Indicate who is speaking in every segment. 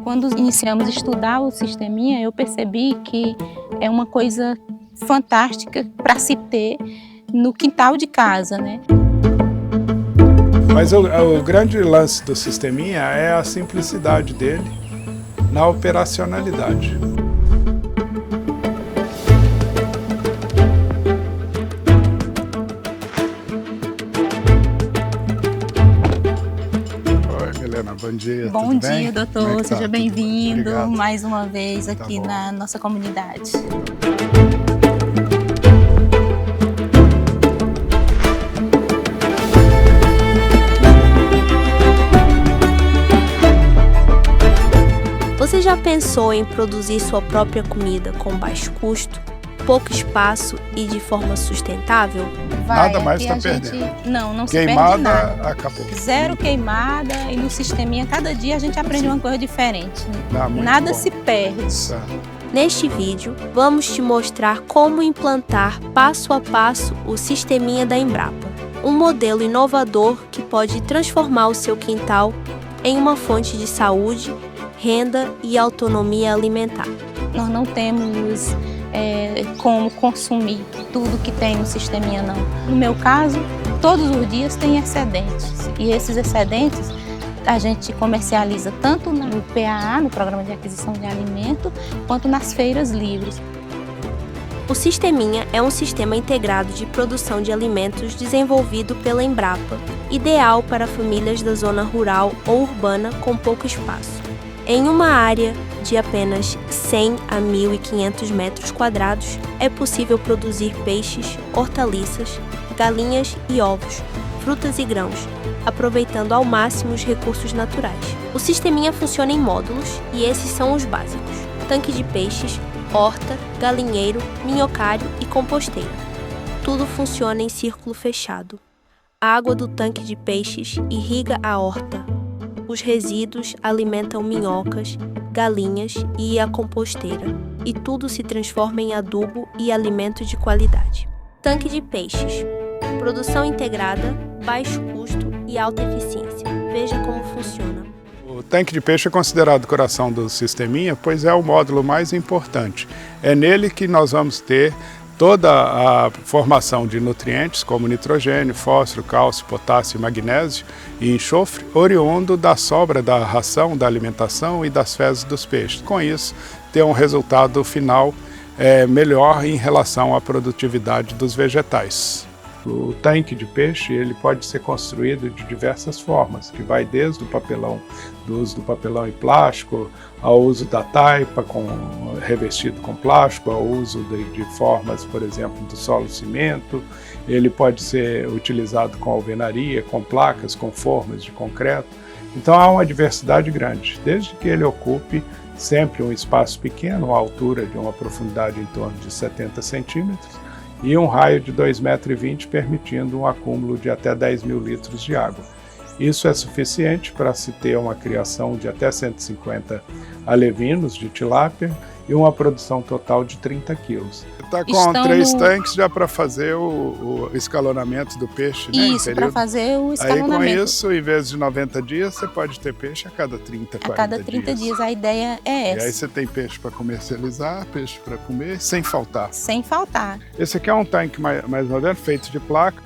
Speaker 1: Quando iniciamos a estudar o sisteminha, eu percebi que é uma coisa fantástica para se ter no quintal de casa, né?
Speaker 2: Mas o grande lance do sisteminha é a simplicidade dele na operacionalidade. Oi, Milena, bom dia.
Speaker 1: Bom
Speaker 2: tudo
Speaker 1: dia,
Speaker 2: bem?
Speaker 1: doutor. Seja bem-vindo
Speaker 2: Obrigado.
Speaker 1: mais uma vez aqui na nossa comunidade.
Speaker 3: Você já pensou em produzir sua própria comida com baixo custo, pouco espaço e de forma sustentável?
Speaker 2: Nada mais
Speaker 1: aqui
Speaker 2: está
Speaker 1: a gente-
Speaker 2: perdendo.
Speaker 1: Não se perde
Speaker 2: Queimada,
Speaker 1: nada.
Speaker 2: acabou.
Speaker 1: Zero queimada e no sisteminha, cada dia a gente aprende uma coisa diferente.
Speaker 2: Muito
Speaker 1: Nada
Speaker 2: bom.
Speaker 1: se perde.
Speaker 2: Certo.
Speaker 3: Neste vídeo, vamos te mostrar como implantar passo a passo o sisteminha da Embrapa, um modelo inovador que pode transformar o seu quintal em uma fonte de saúde, renda e autonomia alimentar.
Speaker 1: Nós não temos como consumir tudo que tem no sisteminha, não. No meu caso, todos os dias tem excedentes. E esses excedentes a gente comercializa tanto no PAA, no Programa de Aquisição de Alimento, quanto nas feiras livres.
Speaker 3: O Sisteminha é um sistema integrado de produção de alimentos desenvolvido pela Embrapa, ideal para famílias da zona rural ou urbana com pouco espaço. Em uma área de apenas 100 a 1.500 metros quadrados, é possível produzir peixes, hortaliças, galinhas e ovos, frutas e grãos, aproveitando ao máximo os recursos naturais. O sisteminha funciona em módulos e esses são os básicos: tanque de peixes, horta, galinheiro, minhocário e composteira. Tudo funciona em círculo fechado. A água do tanque de peixes irriga a horta. Os resíduos alimentam minhocas, galinhas e a composteira, e tudo se transforma em adubo e alimento de qualidade. Tanque de peixes. Produção integrada, baixo custo e alta eficiência. Veja como funciona.
Speaker 2: O tanque de peixe é considerado o coração do sisteminha, pois é o módulo mais importante. É nele que nós vamos ter toda a formação de nutrientes como nitrogênio, fósforo, cálcio, potássio, magnésio e enxofre, oriundo da sobra da ração, da alimentação e das fezes dos peixes. Com isso, ter um resultado final melhor em relação à produtividade dos vegetais. O tanque de peixe ele pode ser construído de diversas formas, que vai desde o papelão, do uso do papelão em plástico, ao uso da taipa revestido com plástico, ao uso de formas, por exemplo, do solo cimento. Ele pode ser utilizado com alvenaria, com placas, com formas de concreto. Então há uma diversidade grande, desde que ele ocupe sempre um espaço pequeno, a altura de uma profundidade em torno de 70 centímetros, e um raio de 2,20 metros, permitindo um acúmulo de até 10.000 litros de água. Isso é suficiente para se ter uma criação de até 150 alevinos de tilápia e uma produção total de 30 quilos. Está com 3 tanques já para fazer o escalonamento do peixe, né?
Speaker 1: Isso, para fazer o escalonamento.
Speaker 2: Aí com isso, em vez de 90 dias, você pode ter peixe a cada 30, 40 dias.
Speaker 1: A cada 30 dias, a ideia é essa.
Speaker 2: E aí você tem peixe para comercializar, peixe para comer, sem faltar.
Speaker 1: Sem faltar.
Speaker 2: Esse aqui é um tanque mais moderno, feito de placa.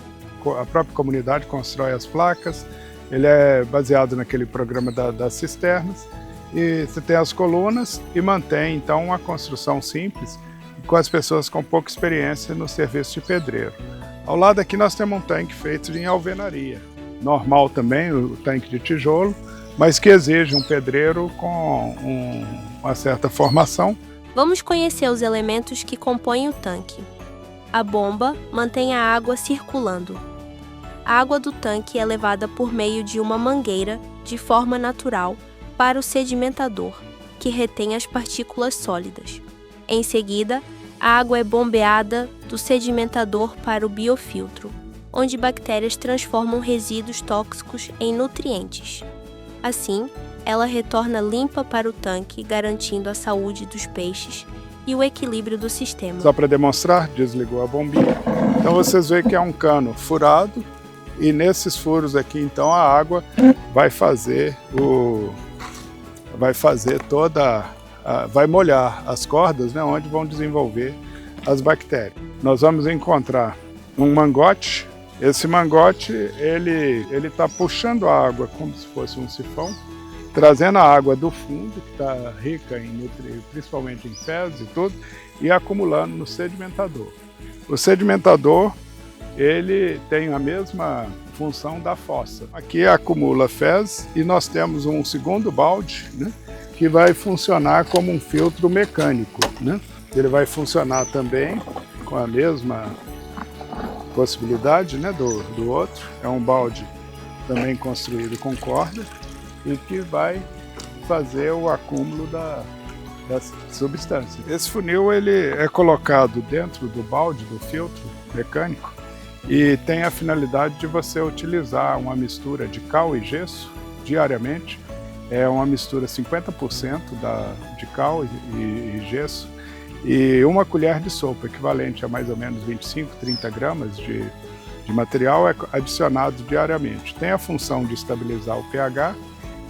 Speaker 2: A própria comunidade constrói as placas. Ele é baseado naquele programa das cisternas. E você tem as colunas e mantém, então, uma construção simples com as pessoas com pouca experiência no serviço de pedreiro. Ao lado aqui nós temos um tanque feito em alvenaria. Normal também, o tanque de tijolo, mas que exige um pedreiro com uma certa formação.
Speaker 3: Vamos conhecer os elementos que compõem o tanque. A bomba mantém a água circulando. A água do tanque é levada por meio de uma mangueira de forma natural para o sedimentador, que retém as partículas sólidas. Em seguida, a água é bombeada do sedimentador para o biofiltro, onde bactérias transformam resíduos tóxicos em nutrientes. Assim, ela retorna limpa para o tanque, garantindo a saúde dos peixes e o equilíbrio do sistema.
Speaker 2: Só para demonstrar, desligou a bombinha. Então vocês veem que é um cano furado e nesses furos aqui, então, a água vai fazer vai fazer vai molhar as cordas, né, onde vão desenvolver as bactérias. Nós vamos encontrar um mangote. Esse mangote, ele está puxando a água como se fosse um sifão, trazendo a água do fundo, que está rica em principalmente em fezes e tudo, e acumulando no sedimentador. O sedimentador, ele tem a mesma função da fossa. Aqui acumula fezes e nós temos um segundo balde, né, que vai funcionar como um filtro mecânico, né? Ele vai funcionar também com a mesma possibilidade, né, do outro. É um balde também construído com corda e que vai fazer o acúmulo das substâncias. Esse funil ele é colocado dentro do balde do filtro mecânico e tem a finalidade de você utilizar uma mistura de cal e gesso diariamente. É uma mistura 50% de cal e gesso e uma colher de sopa, equivalente a mais ou menos 25, 30 gramas de material é adicionado diariamente. Tem a função de estabilizar o pH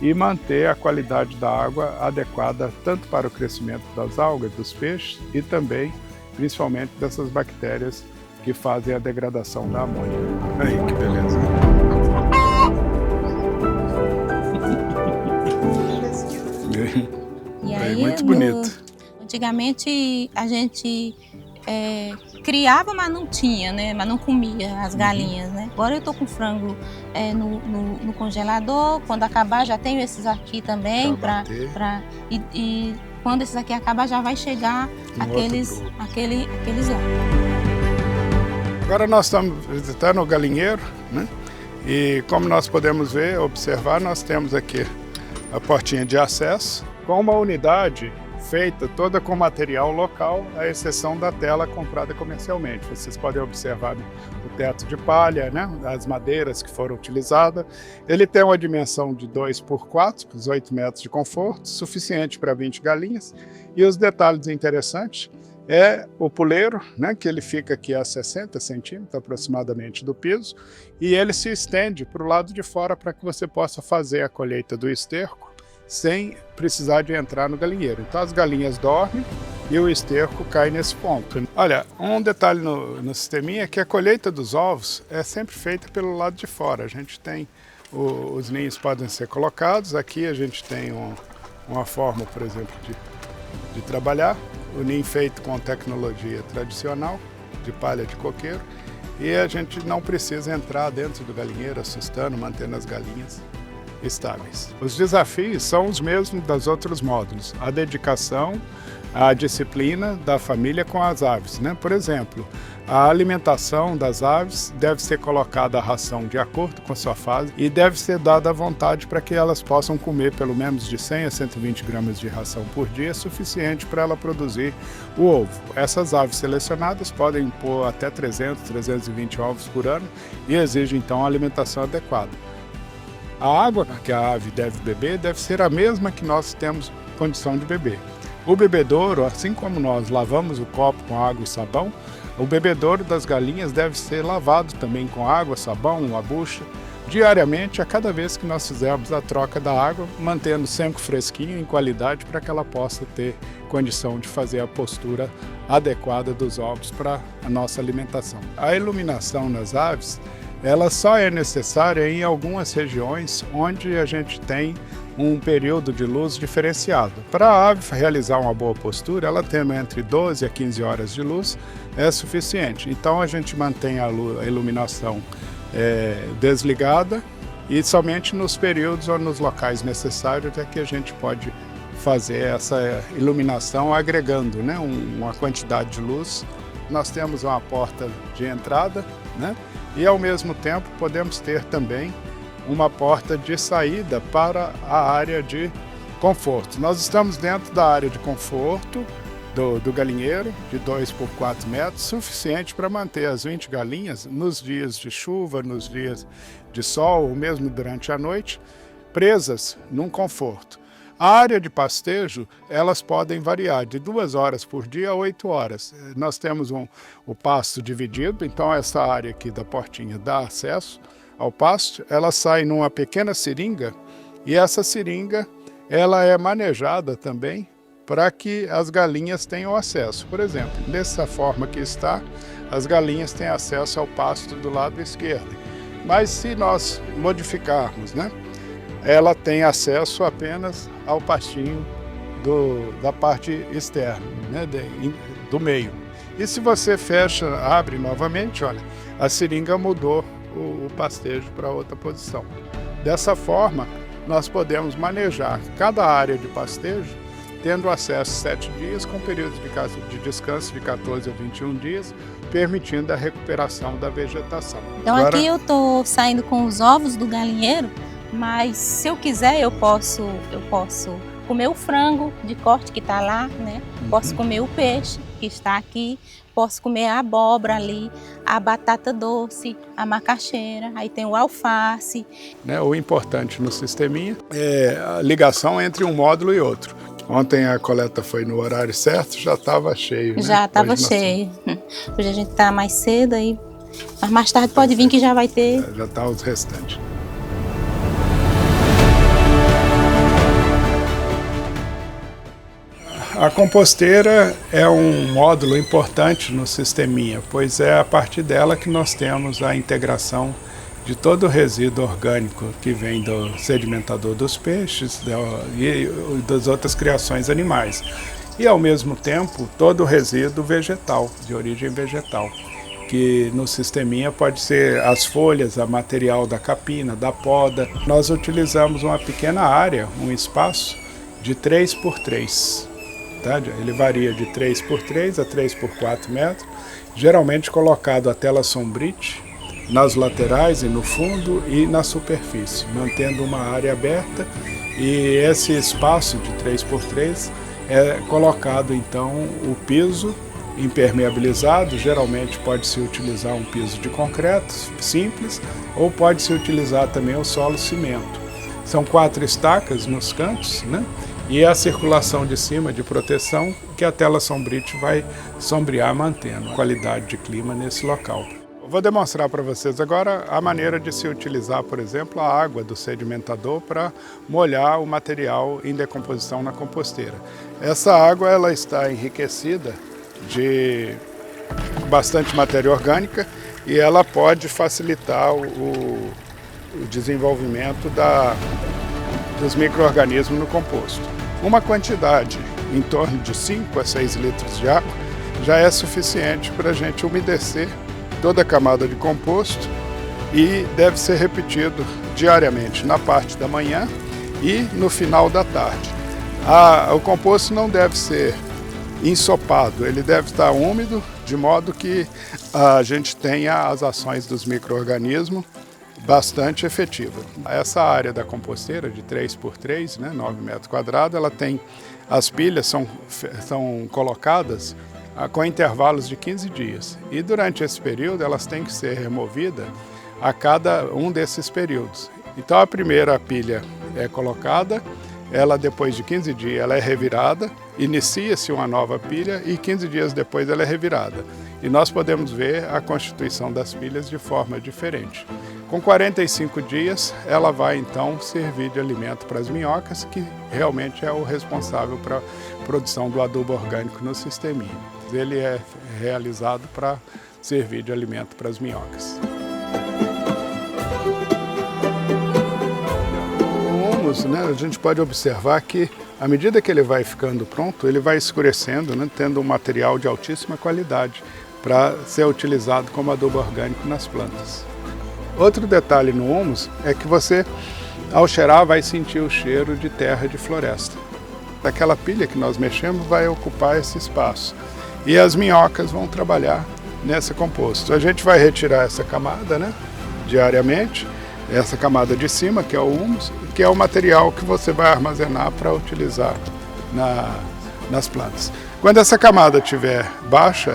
Speaker 2: e manter a qualidade da água adequada tanto para o crescimento das algas, dos peixes e também, principalmente, dessas bactérias que fazem a degradação da amônia. Aí, que beleza!
Speaker 1: E aí,
Speaker 2: muito bonito.
Speaker 1: Antigamente a gente criava, mas não tinha, né? Mas não comia as galinhas, né? Agora eu tô com frango no congelador. Quando acabar já tenho esses aqui também e quando esses aqui acabar já vai chegar aqueles lá.
Speaker 2: Agora nós estamos visitando o galinheiro, né? E como nós podemos ver, observar, nós temos aqui a portinha de acesso com uma unidade feita toda com material local, à exceção da tela comprada comercialmente. Vocês podem observar o teto de palha, né, as madeiras que foram utilizadas. Ele tem uma dimensão de 2x4, 18 metros de conforto, suficiente para 20 galinhas. E os detalhes interessantes é o puleiro, né, que ele fica aqui a 60 centímetros aproximadamente do piso, e ele se estende para o lado de fora para que você possa fazer a colheita do esterco sem precisar de entrar no galinheiro. Então as galinhas dormem e o esterco cai nesse ponto. Olha, um detalhe no sisteminha é que a colheita dos ovos é sempre feita pelo lado de fora. A gente tem, os ninhos podem ser colocados, aqui a gente tem uma forma, por exemplo, de trabalhar, o ninho feito com tecnologia tradicional, de palha de coqueiro, e a gente não precisa entrar dentro do galinheiro assustando, mantendo as galinhas estáveis. Os desafios são os mesmos dos outros módulos, a dedicação, a disciplina da família com as aves, né? Por exemplo, a alimentação das aves deve ser colocada a ração de acordo com a sua fase e deve ser dada à vontade para que elas possam comer pelo menos de 100 a 120 gramas de ração por dia, suficiente para ela produzir o ovo. Essas aves selecionadas podem pôr até 300, 320 ovos por ano e exigem então a alimentação adequada. A água que a ave deve beber deve ser a mesma que nós temos condição de beber. O bebedouro, assim como nós lavamos o copo com água e sabão, o bebedouro das galinhas deve ser lavado também com água, sabão, a bucha, diariamente a cada vez que nós fizermos a troca da água, mantendo sempre fresquinho em qualidade para que ela possa ter condição de fazer a postura adequada dos ovos para a nossa alimentação. A iluminação nas aves, ela só é necessária em algumas regiões onde a gente tem um período de luz diferenciado. Para a ave realizar uma boa postura, ela tendo entre 12 a 15 horas de luz é suficiente. Então a gente mantém a iluminação desligada e somente nos períodos ou nos locais necessários é que a gente pode fazer essa iluminação agregando, né, uma quantidade de luz. Nós temos uma porta de entrada, né? E ao mesmo tempo podemos ter também uma porta de saída para a área de conforto. Nós estamos dentro da área de conforto do galinheiro, de 2 por 4 metros, suficiente para manter as 20 galinhas nos dias de chuva, nos dias de sol, ou mesmo durante a noite, presas num conforto. A área de pastejo, elas podem variar de 2 horas por dia a 8 horas. Nós temos o pasto dividido, então essa área aqui da portinha dá acesso ao pasto. Ela sai numa pequena seringa e essa seringa ela é manejada também para que as galinhas tenham acesso. Por exemplo, dessa forma que está, as galinhas têm acesso ao pasto do lado esquerdo. Mas se nós modificarmos, né, ela tem acesso apenas ao pastinho da parte externa, né, do meio. E se você fecha, abre novamente, olha, a seringa mudou o pastejo para outra posição. Dessa forma, nós podemos manejar cada área de pastejo, tendo acesso 7 dias, com períodos de descanso de 14 a 21 dias, permitindo a recuperação da vegetação.
Speaker 1: Então agora, aqui eu estou saindo com os ovos do galinheiro, mas se eu quiser eu posso comer o frango de corte que está lá, né? Posso comer o peixe que está aqui, posso comer a abóbora ali, a batata doce, a macaxeira, aí tem o alface.
Speaker 2: O importante no sisteminha é a ligação entre um módulo e outro. Ontem a coleta foi no horário certo, já estava cheio, né?
Speaker 1: Já estava cheio. Hoje a gente está mais cedo aí, mas mais tarde pode vir que já vai ter.
Speaker 2: Já está os restantes. A composteira é um módulo importante no sisteminha, pois é a partir dela que nós temos a integração de todo o resíduo orgânico que vem do sedimentador dos peixes e das outras criações animais. E, ao mesmo tempo, todo o resíduo vegetal, de origem vegetal, que no sisteminha pode ser as folhas, a material da capina, da poda. Nós utilizamos uma pequena área, um espaço de 3 por 3. Tá? Ele varia de 3 por 3 a 3 por 4 metros, geralmente colocado a tela sombrite nas laterais e no fundo e na superfície, mantendo uma área aberta, e esse espaço de 3 por 3 é colocado então o piso impermeabilizado. Geralmente pode-se utilizar um piso de concreto simples ou pode-se utilizar também o solo cimento. São 4 estacas nos cantos, né? E a circulação de cima de proteção que a tela sombrite vai sombrear, mantendo a qualidade de clima nesse local. Eu vou demonstrar para vocês agora a maneira de se utilizar, por exemplo, a água do sedimentador para molhar o material em decomposição na composteira. Essa água ela está enriquecida de bastante matéria orgânica e ela pode facilitar o desenvolvimento dos micro-organismos no composto. Uma quantidade em torno de 5 a 6 litros de água já é suficiente para a gente umedecer toda a camada de composto e deve ser repetido diariamente na parte da manhã e no final da tarde. O composto não deve ser ensopado, ele deve estar úmido, de modo que a gente tenha as ações dos micro-organismos bastante efetiva. Essa área da composteira de 3 por 3, 9 metros quadrados, ela tem, as pilhas são colocadas com intervalos de 15 dias. E durante esse período elas têm que ser removidas a cada um desses períodos. Então a primeira pilha é colocada, ela depois de 15 dias ela é revirada, inicia-se uma nova pilha e 15 dias depois ela é revirada. E nós podemos ver a constituição das pilhas de forma diferente. Com 45 dias, ela vai então servir de alimento para as minhocas, que realmente é o responsável para a produção do adubo orgânico no sisteminha. Ele é realizado para servir de alimento para as minhocas. O humus, a gente pode observar que, à medida que ele vai ficando pronto, ele vai escurecendo, tendo um material de altíssima qualidade para ser utilizado como adubo orgânico nas plantas. Outro detalhe no humus é que você, ao cheirar, vai sentir o cheiro de terra de floresta. Aquela pilha que nós mexemos vai ocupar esse espaço. E as minhocas vão trabalhar nesse composto. A gente vai retirar essa camada, diariamente, essa camada de cima, que é o humus, que é o material que você vai armazenar para utilizar nas plantas. Quando essa camada estiver baixa,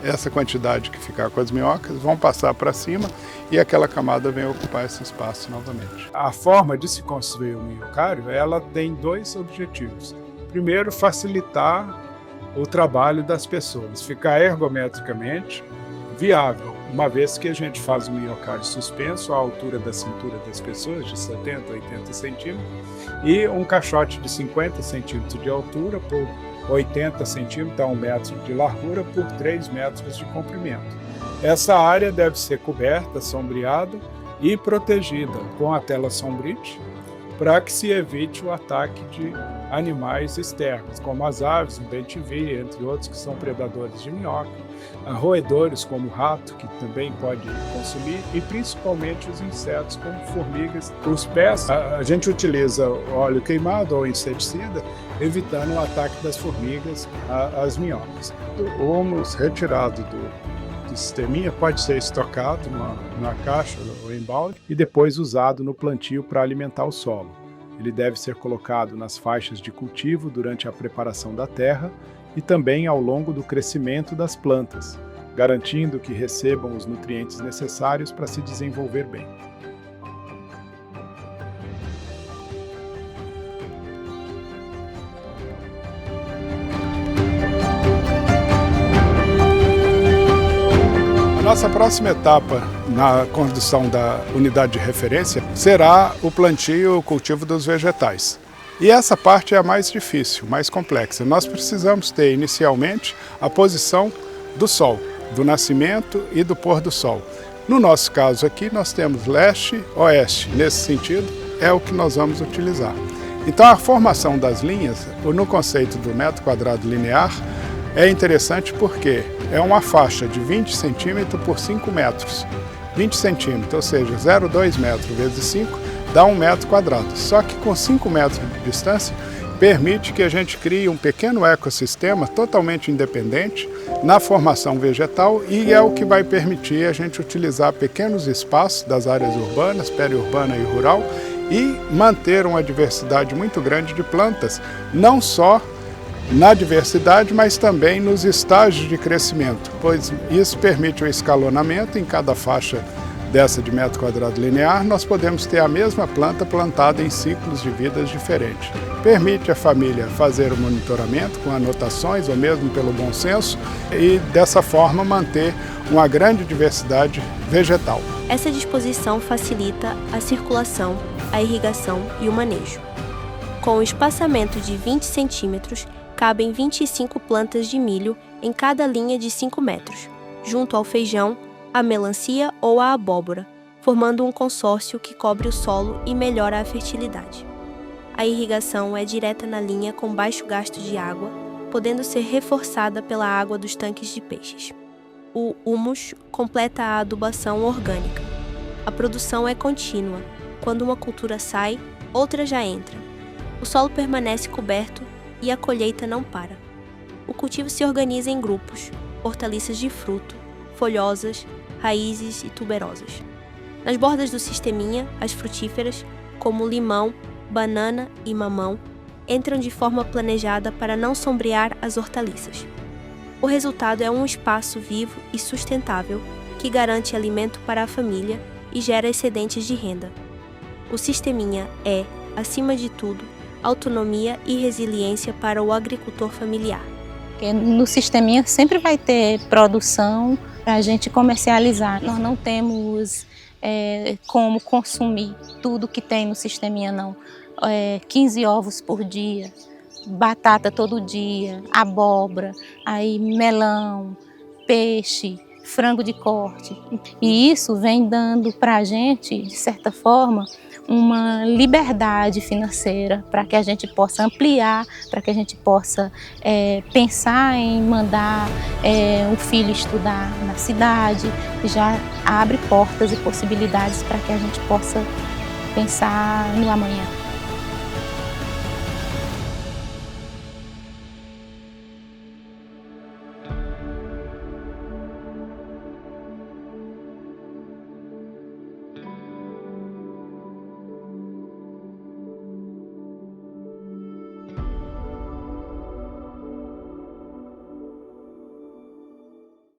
Speaker 2: essa quantidade que ficar com as minhocas vão passar para cima e aquela camada vem ocupar esse espaço novamente. A forma de se construir o minhocário, ela tem 2 objetivos. Primeiro, facilitar o trabalho das pessoas, ficar ergometricamente viável. uma vez que a gente faz o minhocárdio suspenso à altura da cintura das pessoas, de 70 a 80 centímetros, e um caixote de 50 centímetros de altura por 80 centímetros a 1 metro de largura por 3 metros de comprimento. Essa área deve ser coberta, sombreada e protegida com a tela Sombrite, para que se evite o ataque de animais externos, como as aves, o bem-te-vi, entre outros, que são predadores de minhoca, roedores como o rato, que também pode consumir, e principalmente os insetos como formigas. Os pés, a gente utiliza óleo queimado ou inseticida, evitando o ataque das formigas às minhocas. O humus retirado do sisteminha pode ser estocado numa caixa ou em balde e depois usado no plantio para alimentar o solo. Ele deve ser colocado nas faixas de cultivo durante a preparação da terra e também ao longo do crescimento das plantas, garantindo que recebam os nutrientes necessários para se desenvolver bem. Nossa próxima etapa na construção da unidade de referência será o plantio e o cultivo dos vegetais. E essa parte é a mais difícil, mais complexa. Nós precisamos ter inicialmente a posição do sol, do nascimento e do pôr do sol. No nosso caso aqui nós temos leste, oeste. Nesse sentido é o que nós vamos utilizar. Então a formação das linhas, no conceito do metro quadrado linear, é interessante porque é uma faixa de 20 centímetros por 5 metros. 20 centímetros, ou seja, 0,2 metros vezes 5 dá 1 metro quadrado. Só que com 5 metros de distância permite que a gente crie um pequeno ecossistema totalmente independente na formação vegetal e é o que vai permitir a gente utilizar pequenos espaços das áreas urbanas, periurbana e rural e manter uma diversidade muito grande de plantas, não só na diversidade, mas também nos estágios de crescimento, pois isso permite o escalonamento em cada faixa dessa de metro quadrado linear, nós podemos ter a mesma planta plantada em ciclos de vidas diferentes. Permite a família fazer o monitoramento com anotações ou mesmo pelo bom senso e dessa forma manter uma grande diversidade vegetal.
Speaker 3: Essa disposição facilita a circulação, a irrigação e o manejo. Com o espaçamento de 20 centímetros, cabem 25 plantas de milho em cada linha de 5 metros, junto ao feijão, a melancia ou a abóbora, formando um consórcio que cobre o solo e melhora a fertilidade. A irrigação é direta na linha com baixo gasto de água, podendo ser reforçada pela água dos tanques de peixes. O humus completa a adubação orgânica. A produção é contínua. Quando uma cultura sai, outra já entra. O solo permanece coberto e a colheita não para. O cultivo se organiza em grupos, hortaliças de fruto, folhosas, raízes e tuberosas. Nas bordas do sisteminha, as frutíferas, como limão, banana e mamão, entram de forma planejada para não sombrear as hortaliças. O resultado é um espaço vivo e sustentável que garante alimento para a família e gera excedentes de renda. O sisteminha é, acima de tudo, autonomia e resiliência para o agricultor familiar.
Speaker 1: Porque no sisteminha sempre vai ter produção para a gente comercializar. Nós não temos como consumir tudo que tem no sisteminha, não. 15 ovos por dia, batata todo dia, abóbora, aí melão, peixe, frango de corte. E isso vem dando para a gente, de certa forma, uma liberdade financeira para que a gente possa ampliar, para que a gente possa pensar em mandar o filho estudar na cidade, já abre portas e possibilidades para que a gente possa pensar no amanhã.